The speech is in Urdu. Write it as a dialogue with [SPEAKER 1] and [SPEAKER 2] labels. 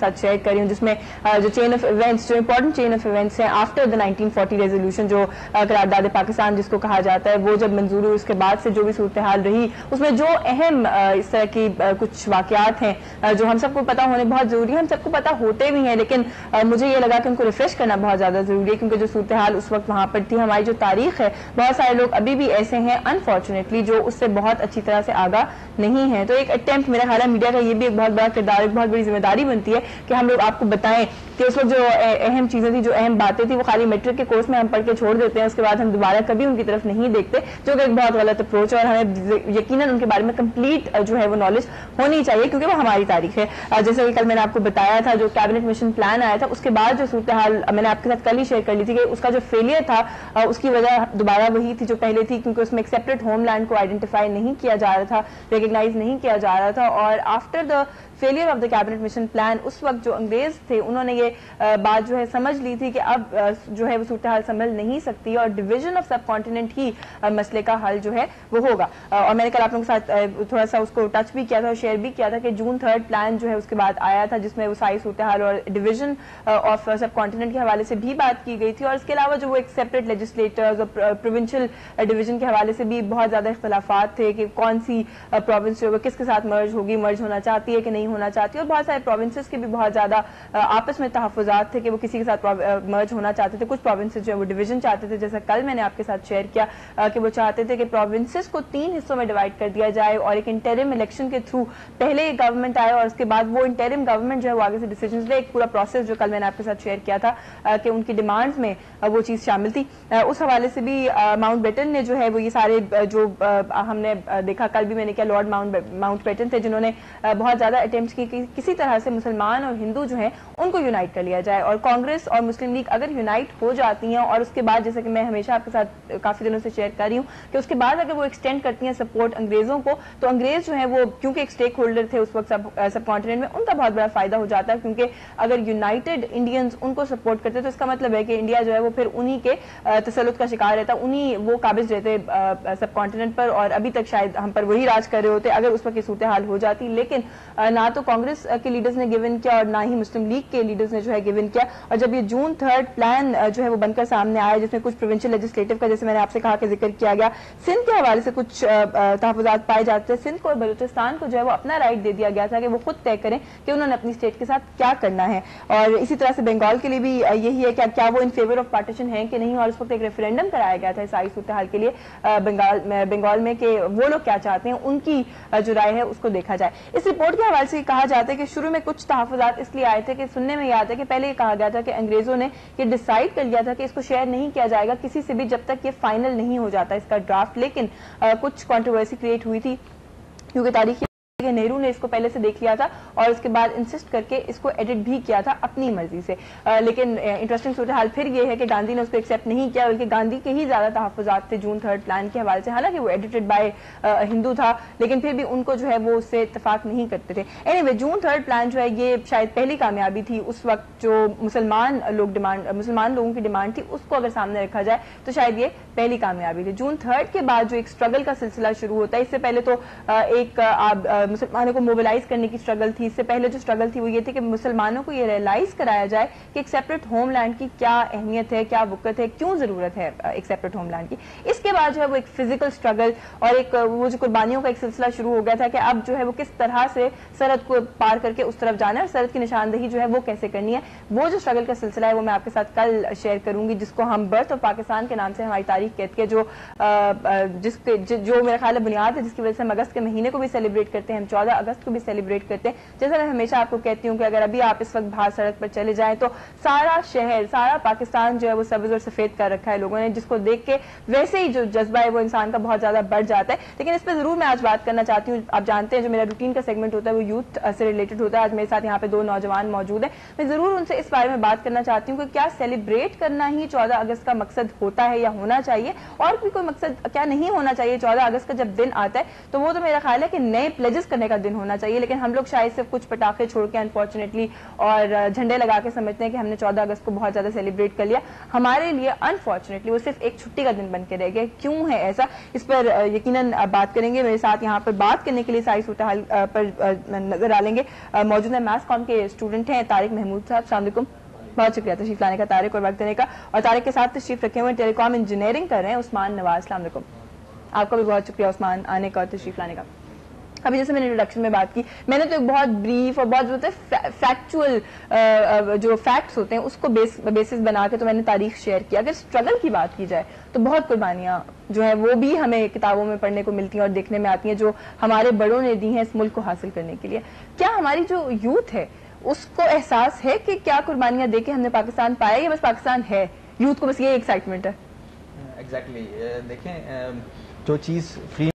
[SPEAKER 1] ساتھ شیئر کر رہی ہوں، جس میں جو چین آف ایونٹس، جو امپورٹنٹ چین آف ایونٹس ہیں آفٹر دا 1940 ریزولوشن، جو قرارداد پاکستان جس کو کہا جاتا ہے، وہ جب منظور ہوئی اس کے بعد سے جو بھی صورتحال رہی، اس میں جو اہم اس طرح کی کچھ واقعات ہیں جو ہم سب کو پتہ ہونے بہت ضروری ہے، ہم سب کو پتہ ہوتے بھی ہیں، لیکن مجھے یہ لگا کہ ان کو ریفریش کرنا بہت زیادہ ضروری ہے، کیونکہ جو صورتحال اس وقت وہاں پر تھی، ہماری جو تاریخ ہے، بہت سارے لوگ ابھی بھی ایسے ہیں انفارچونیٹلی جو اس سے بہت اچھی طرح سے آگاہ نہیں ہے. تو ایک اٹیمپٹ، میرا خیال ہے میڈیا کا یہ بھی ایک بہت بڑا کردار، ایک بہت بڑی ذمہ داری بنتی ہے کہ ہم لوگ آپ کو بتائیں کہ اس وقت جو اہم چیزیں تھیں، جو اہم باتیں تھیں، وہ خالی میٹرک کے کورس میں ہم پڑھ کے چھوڑ دیتے ہیں، اس کے بعد ہم دوبارہ کبھی ان کی طرف نہیں دیکھتے، جو کہ ایک بہت غلط اپروچ ہے، اور ہمیں یقیناً ان کے بارے میں کمپلیٹ جو ہے وہ نالج ہونی چاہیے، کیونکہ وہ ہماری تاریخ ہے. جیسے کہ کل میں نے آپ کو بتایا تھا، جو کیبنٹ مشن پلان آیا تھا، اس کے بعد جو صورتحال میں نے آپ کے ساتھ کل ہی شیئر کر لی تھی کہ اس کا جو فیلئر تھا، اس کی وجہ دوبارہ وہی تھی جو پہلے تھی، کیونکہ اس میں ایک سیپریٹ ہوم لینڈ کو آئیڈینٹیفائی نہیں کیا جا رہا تھا، ریکگنائز نہیں کیا جا رہا تھا. اور after the failure of the cabinet mission plan, اس وقت جو انگریز تھے انہوں نے یہ بات جو ہے سمجھ لی تھی کہ اب جو ہے وہ صورتحال سنبھل نہیں سکتی، اور ڈویژن آف سب کانٹیننٹ ہی مسئلے کا حل جو ہے وہ ہوگا. اور میں نے کل آپ لوگوں کے ساتھ تھوڑا سا اس کو ٹچ بھی کیا تھا اور شیئر بھی کیا تھا کہ جون 3 پلان جو ہے اس کے بعد آیا تھا، جس میں وہ ساری صورتحال اور ڈویژن آف سب کانٹیننٹ کے حوالے سے بھی بات کی گئی تھی، اور اس کے علاوہ جو وہ ایک سیپریٹ لیجسلیٹرز اور پروونشل ڈویژن کے حوالے سے بھی بہت زیادہ اختلافات تھے کہ کون سی پروونس جو ہے کس کے ساتھ مرج ہوگی، مرج ہونا چاہتی ہے کہ نہیں ہونا چاہتی، اور بہت سارے پروونسز کے بھی بہت زیادہ آپس میں تحفظات تھے کہ وہ کسی کے ساتھ مرج ہونا چاہتے تھے. کچھ پروونسز جو ہے وہ ڈویژن چاہتے تھے، جیسا کل میں نے آپ کے ساتھ شیئر کیا کہ وہ چاہتے تھے کہ پروونسز کو 3 حصوں میں ڈیوائڈ کر دیا جائے، اور ایک انٹرم الیکشن کے تھرو پہلے گورنمنٹ آئے اور اس کے بعد وہ انٹرم گورنمنٹ جو ہے وہ آگے سے ڈیسیجنز لے. ایک پورا پروسیس جو کل میں نے آپ کے ساتھ شیئر کیا تھا کہ ان کی ڈیمانڈز میں وہ چیز شامل تھی. اس حوالے سے بھی ماؤنٹ بیٹن نے جو ہے وہ یہ سارے جو ہم نے دیکھا کل بھی میں نے کیا، لارڈ ماؤنٹ بیٹن تھے جنہوں نے بہت زیادہ اٹیمپٹس کی کہ کسی طرح سے مسلمان اور ہندو جو ہیں ان کو یونائٹ کر لیا جائے، اور کانگریس اور مسلم لیگ اگر یونائٹ ہو جاتی ہیں، اور اس کے بعد جیسے کہ میں ہمیشہ آپ کے ساتھ کافی دنوں سے شیئر کر رہی ہوں کہ اس کے بعد اگر وہ ایکسٹینڈ کرتی ہیں سپورٹ انگریزوں کو، تو انگریز جو ہیں وہ کیونکہ ایک سٹیک ہولڈر تھے اس وقت سب کانٹیننٹ میں، ان کا بہت بڑا فائدہ ہو جاتا ہے، کیونکہ اگر یونائٹڈ انڈینز ان کو سپورٹ کرتے تو اس کا مطلب ہے کہ انڈیا جو ہے وہ پھر انہی کے تسلط کا شکار رہتا، انہی وہ قابض رہتے سب کانٹیننٹ پر، اور ابھی تک شاید ہم پر وہی راج کر رہے ہوتے اگر اس وقت کی صورتحال ہو جاتی. لیکن نہ تو کانگریس کے لیڈرز نے گیون کیا اور نہ ہی مسلم لیگ کے لیڈرز نے جو ہے گیون کیا. اور جب یہ جون 3 پلان جو ہے وہ بن کر سامنے آیا، جس میں کچھ پروونشل لیجسلیٹو کا جیسے میں نے آپ سے کہا کہ ذکر کیا گیا، سندھ کے حوالے سے کچھ تحفظات پائے جاتے ہیں، سندھ کو اور بلوچستان کو جو ہے وہ اپنا رائٹ دے دیا گیا تھا کہ وہ خود طے کریں کہ انہوں نے اپنی اسٹیٹ کے ساتھ کیا کرنا ہے. اور اسی طرح سے بنگال کے لیے بھی یہی ہے کہ کیا وہ ان فیور آف پارٹیشن ہیں کہ نہیں، اور اس وقت ایک ریفرینڈم کرایا گیا تھا ساری صورتحال کے لیے بنگال میں کہ وہ لوگ کیا چاہتے ہیں، ان کی جو رائے ہے اس کو دیکھا جائے. اس رپورٹ کے حوالے سے کہا جاتا ہے کہ شروع میں کچھ تحفظات اس لیے آئے تھے کہ سننے میں یاد ہے کہ پہلے یہ کہا گیا تھا کہ انگریزوں نے یہ ڈیسائیڈ کر لیا تھا کہ اس کو شیئر نہیں کیا جائے گا کسی سے بھی جب تک یہ فائنل نہیں ہو جاتا اس کا ڈرافٹ. لیکن کچھ کنٹروورسی کریٹ ہوئی تھی، کیونکہ تاریخی نہرو نے اس کو پہلے سے دیکھ لیا تھا اور اس کے بعد انسسٹ کر کے اس کو ایڈٹ بھی کیا تھا اپنی مرضی سے. لیکن انٹرسٹنگ صورتحال پھر یہ ہے کہ گاندھی نے اس کو ایکسیپٹ نہیں کیا، بلکہ گاندھی کے ہی زیادہ تحفظات تھے جون 3 پلان کے حوالے سے، حالانکہ وہ ایڈیٹڈ بائی ہندو تھا، لیکن پھر بھی ان کو جو ہے وہ اس سے اتفاق نہیں کرتے تھے. اینی وے جون 3 پلان جو ہے یہ شاید پہلی کامیابی تھی اس وقت، جو مسلمان لوگوں کی ڈیمانڈ تھی اس کو اگر سامنے رکھا جائے تو شاید یہ پہلی کامیابی تھی. جون 3 کے بعد جو ایک اسٹرگل کا سلسلہ شروع ہوتا ہے، اس سے پہلے تو ایک مسلمانوں کو موبلائز کرنے کی اسٹرگل تھی. اس سے پہلے جو اسٹرگل تھی وہ یہ تھی کہ مسلمانوں کو یہ ریئلائز کرایا جائے کہ ایک سیپریٹ ہوم لینڈ کی کیا اہمیت ہے، کیا وقت ہے، کیوں ضرورت ہے ایک سیپریٹ ہوم لینڈ کی. اس کے بعد جو ہے وہ ایک فزیکل اسٹرگل اور ایک وہ جو قربانیوں کا ایک سلسلہ شروع ہو گیا تھا کہ اب جو ہے وہ کس طرح سے سرحد کو پار کر کے اس طرف جانا ہے اور سرحد کی نشاندہی جو ہے وہ کیسے کرنی ہے. وہ جو اسٹرگل کا سلسلہ ہے وہ میں آپ کے ساتھ کل شیئر کروں گی، جس کو ہم برتھ آف پاکستان کے نام سے ہماری تاریخ کہتے ہیں، جو میرا خیال ہے بنیاد ہے جس کی وجہ سے ہم اگست کے مہینے کو بھی سیلیبریٹ کرتے ہیں، ہم 14 اگست کو بھی سیلیبریٹ کرتے ہیں. جیسا میں ہمیشہ آپ کو کہتی ہوں کہ اگر ابھی آپ اس وقت باہر سڑک پر چلے جائیں تو سارا شہر، سارا پاکستان جو ہے وہ سبز اور سفید کر رکھا ہے لوگوں نے، جس کو دیکھ کے ویسے ہی جو جذبہ ہے وہ انسان کا بہت زیادہ بڑھ جاتا ہے. لیکن اس پہ ضرور میں آج بات کرنا چاہتی ہوں. آپ جانتے ہیں جو میرا روٹین کا سیگمنٹ ہوتا ہے وہ یوتھ سے ریلیٹڈ ہوتا ہے. آج میرے ساتھ یہاں پہ 2 نوجوان موجود ہیں. میں ضرور ان سے اس بارے میں بات کرنا چاہتی ہوں کہ کیا سیلیبریٹ کرنا ہی 14 اگست کا مقصد ہوتا ہے یا ہونا چاہیے، اور بھی کوئی مقصد کیا نہیں ہونا چاہیے. 14 اگست کا جب دن آتا ہے تو وہ تو میرا خیال ہے کہ نئے پلیجز کرنے کا دن ہونا چاہیے، لیکن ہم لوگ شاید صرف سب کچھ پٹاخے چھوڑ کے انفارچونیٹلی اور جھنڈے لگا کے سمجھتے ہیں کہ ہم نے 14 اگست کو بہت زیادہ سیلیبریٹ کر لیا. ہمارے لیے انفارچونیٹلی وہ صرف ایک چھٹی کا دن بن کے رہ گیا. کیوں ہے ایسا؟ اس پر یقیناً بات کریں گے. میرے ساتھ یہاں پر بات کرنے کے لیے ساری صورتحال پر نظر ڈالیں گے موجود ہیں میتھس کام کے اسٹوڈنٹ ہیں طارق محمود صاحب. السلام علیکم. بہت شکریہ تشریف لانے کا طارق اور وقت دینے کا. اور طارق کے ساتھ تشریف رکھے ہوئے ٹیلی کام انجینئرنگ کر رہے ہیں عثمان نواز. السلام علیکم. آپ کا بھی بہت شکریہ عثمان آنے کا اور تشریف لانے کا. ابھی جیسے میں نے انٹروڈکشن میں بات کی, میں نے تو ایک بہت بریف اور بہت فیکچوئل جو فیکٹس ہوتے ہیں اس کو بیسس بنا کے تو میں نے تاریخ شیئر کیا. اگر اسٹرگل کی بات کی جائے تو بہت قربانیاں جو ہیں وہ بھی ہمیں کتابوں میں پڑھنے کو ملتی ہیں اور دیکھنے میں آتی ہیں جو ہمارے بڑوں نے دی ہیں اس ملک کو حاصل کرنے کے لیے. کیا ہماری جو یوتھ ہے اس کو احساس ہے کہ کیا قربانیاں دے کے ہم نے پاکستان پایا یا بس پاکستان ہے؟ یوتھ کو بس یہ ایکسائٹمنٹ ہے.
[SPEAKER 2] ایگزیکٹلی. دیکھیں جو چیز فری